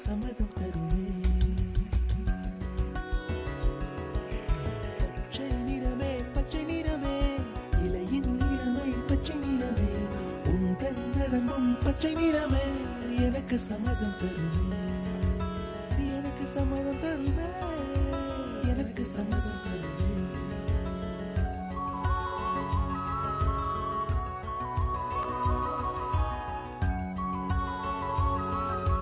சம்மதம் தருமே. பச்சை நிறமே பச்சை நிறமே, இலையின் நிறமை பச்சை நிறமே, உந்தன் நரம்பும் பச்சை நிறமே, எனக்கு சம்மதம் தருமே, எனக்கு சம்மதம் தருமே, எனக்கு சம்மதம் தருமே.